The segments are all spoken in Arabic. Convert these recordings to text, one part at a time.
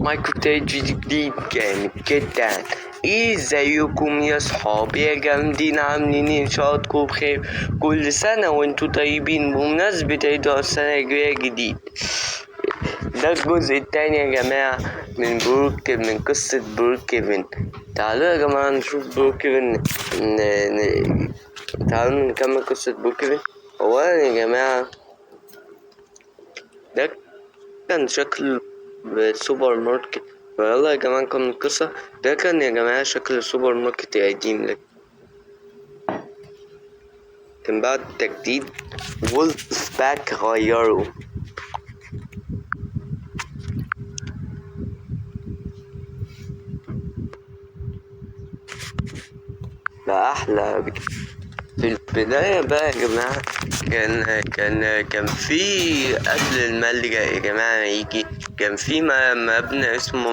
مايكرو تاج جديد جامد جدا. ازيكم يا صحابي يا جامدين، عاملين ايه؟ ان شاء الله تكونوا بخير. كل سنة وانتوا طيبين بمناسبة عيد السنة الجاية جديد. ده الجزء التاني يا جماعة من قصة بروكهيفن. تعالوا يا جماعة نشوف بروكهيفن. تعالوا نكمل قصة بروكهيفن. اولا يا جماعة، ده كان شكل سوبر ماركت. يلا يا جماعة نكمل القصة. ده كان يا جماعة شكل السوبر ماركت القديم، لكن بعد التجديد وولف باك غيره. بقى أحلى بكتير. في البداية بقى يا جماعة كان في قبل الملجأ يا جماعة يجي، كان في مبنى اسمه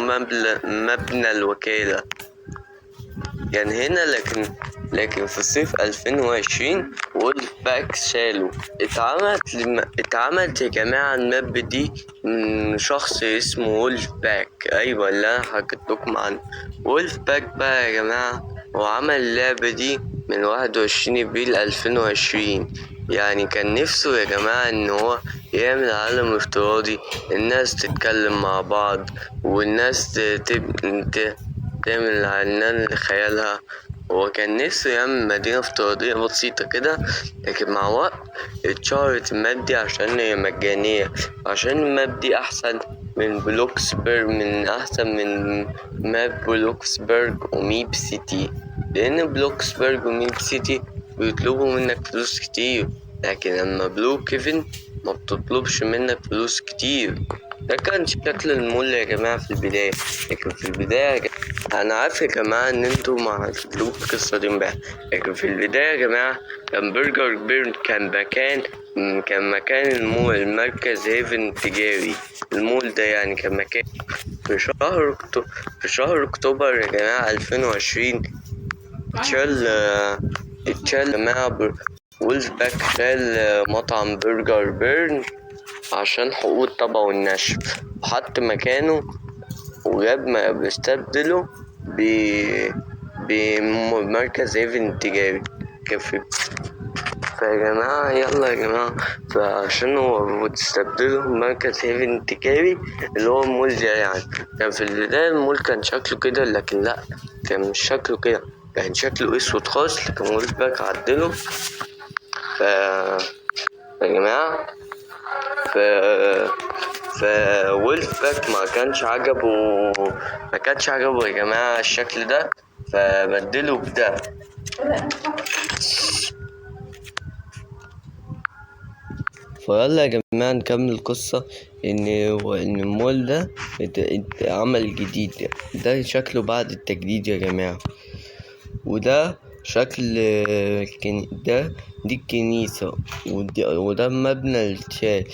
مبنى الوكالة. كان هنا، لكن في صيف 2020 وولف باك شالوا. اتعملت يا جماعة الماب دي من شخص اسمه وولف باك. ايوه اللي انا حكيت لكم عنه. وولف باك بقى يا جماعة هو عمل اللعبة دي من 21 ابريل 2020. يعني كان نفسه يا جماعة ان هو يعمل عالم افتراضي، الناس تتكلم مع بعض، والناس تعمل عنان لخيالها. هو كان نفسه يعمل مدينة افتراضية بسيطة كده، لكن مع وقت اتشهرت الماب دي عشان هي مجانية، عشان الماب دي أحسن من أحسن من ماب بلوكسبرج وميب سيتي. لأن بلوكسبرج وميب سيتي بيطلبوا منك فلوس كتير، لكن لما بروكهيفن ما بتطلبش منك فلوس كتير. ده كان شكل المول يا جماعة في البداية. لكن في البداية يا جماعة، أنا عارف يا جماعة إن انتوا ما عرفتوش القصة دي امبارح، لكن في البداية يا جماعة كان برجر بيرن كان مكان المول، المركز هيفن تجاري. المول ده يعني كان مكان في شهر أكتوبر يا جماعة 2020 اتشال يا جماعة. وولف باك شال مطعم برجر بيرن عشان حقوق الطبع والنشر، وحط مكانه وجاب ما بيستبدله بمركز هيفن تجاري كافي. فيا جماعة يلا يا جماعة، فعشان هو بتستبدله بمركز هيفن تجاري اللي هو المول ده. يعني كان في البداية المول كان شكله كده، لكن لأ، كان مش شكله كده، كان شكله اسود خالص، لكن وولف باك عدله. يا جماعة وولف باك ما كانش عجبه يا جماعة الشكل ده، فبدله بده. فيلا يا جماعة نكمل القصة. إن المول ده عمل جديد. ده شكله بعد التجديد يا جماعة، وده شكل دي الكنيسة، وده مبنى الشال.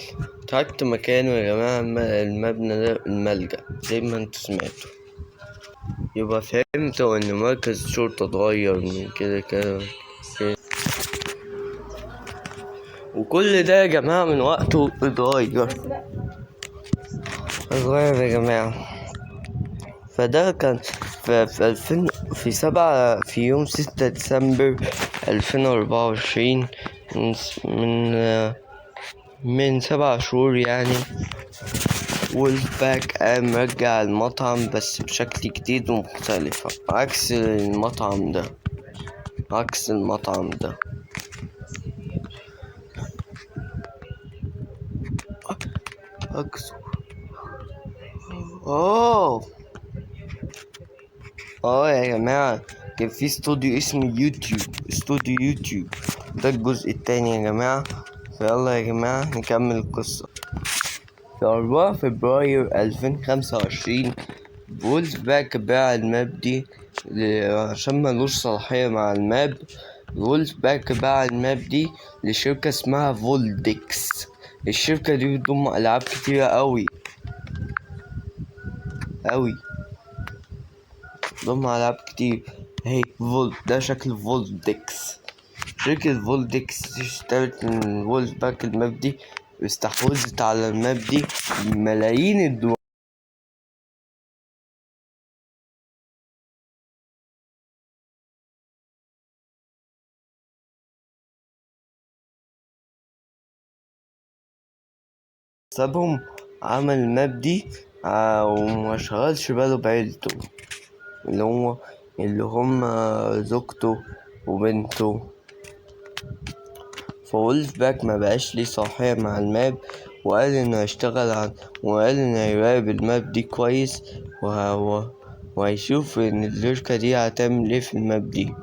تحت مكانه يا جماعة المبنى ده الملجأ زي ما انتوا سمعتوا. يبقى فهمتوا ان مركز الشرطة اتغير من كده، وكل ده يا جماعة من وقته اتغير يا جماعة. فده كان في يوم 6 ديسمبر 2024، من 7 شهور يعني. وولف باك قام رجع المطعم بس بشكل جديد ومختلف، عكس المطعم ده. يا جماعة كان في استوديو اسمه يوتيوب. ده الجزء التاني يا جماعة. فيلا يا جماعة نكمل القصة. في 4 فبراير 2025 وولف باك باع الماب دي عشان ملوش صلاحية مع الماب. وولف باك باع الماب دي لشركة اسمها فولدكس. الشركة دي بتضم ألعاب كتيرة أوي، بتضم ألعاب كتير. هي ده شكل فولدكس. شركة فولدكس اشترت من وولف باك الماب دي واستحوذت على الماب دي بملايين الدولار. سابهم عمل الماب دي وما شغلش باله بعيلته اللي هم زوجته وبنته. فولف باك ما بقاش ليه صاحية مع الماب، وقال انه وقال انه هيراقب الماب دي كويس وهيشوف ان الشركة دي هتعمل ايه في الماب دي.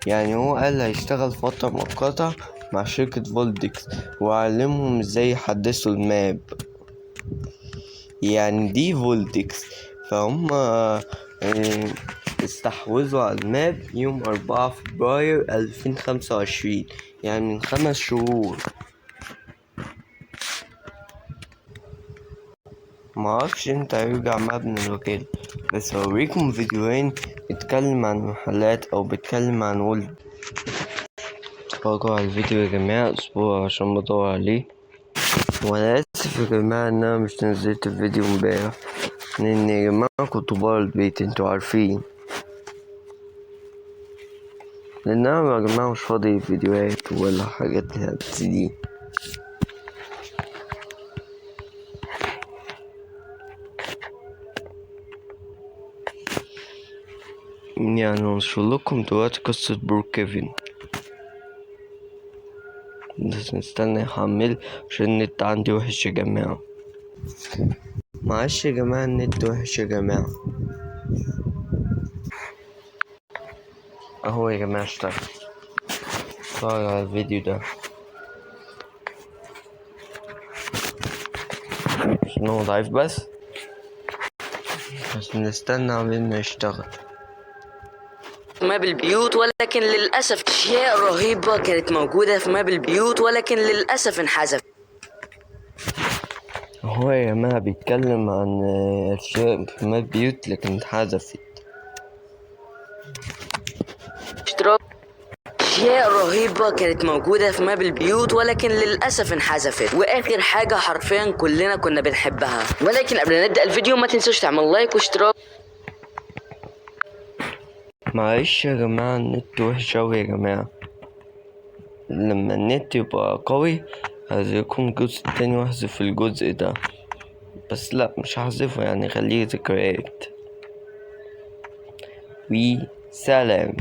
يعني هو قال هيشتغل فترة مؤقتة مع شركة فولدكس وعلمهم ازاي يحدثوا الماب. يعني دي فولدكس، فهم استحوذوا على الماب يوم 4 فبراير 2025، يعني من 5 شهور. معرفش انت هيرجع مبنى الوكالة، بس هوريكم فيديوهين بيتكلم عن محلات او بيتكلم عن ولد. اتفرجوا على الفيديو يا جماعة، اسبوع عشان بدور عليه. وانا اسف يا جماعة ان انا مش نزلت الفيديو امبارح، لان يا جماعة كنت برا البيت انتوا عارفين، لان انا يا جماعة مش فاضي فيديوهات ولا حاجات الهبس دي. يعني انشر لكم دلوقتي قصة بروك كيفن، بس نستنى يحمل عشان النت عندي وحش يا جماعة. معلش يا جماعة النت وحش يا جماعة. اهو يا جماعة اشتغل. اتفرج على الفيديو ده عشان هو ضعيف، بس نستنى عمال ما يشتغل. ماب البيوت، ولكن للأسف أشياء رهيبة كانت موجودة في ماب البيوت ولكن للأسف انحذف. هو يا جماعة بيتكلم عن أشياء في ماب بيوت لكن اتحذفت. أشياء رهيبة كانت موجودة في ماب البيوت ولكن للأسف انحذفت، وآخر حاجة حرفيا كلنا كنا بنحبها. ولكن قبل ما نبدأ الفيديو ما تنسوش تعمل لايك واشتراك. معلش يا جماعة النت وحش أوي يا جماعة، لما النت يبقى قوي هذكركم الجزء التاني واحذف الجزء ده، بس لا مش هحذفه، يعني خليه ذكريات. وسلام.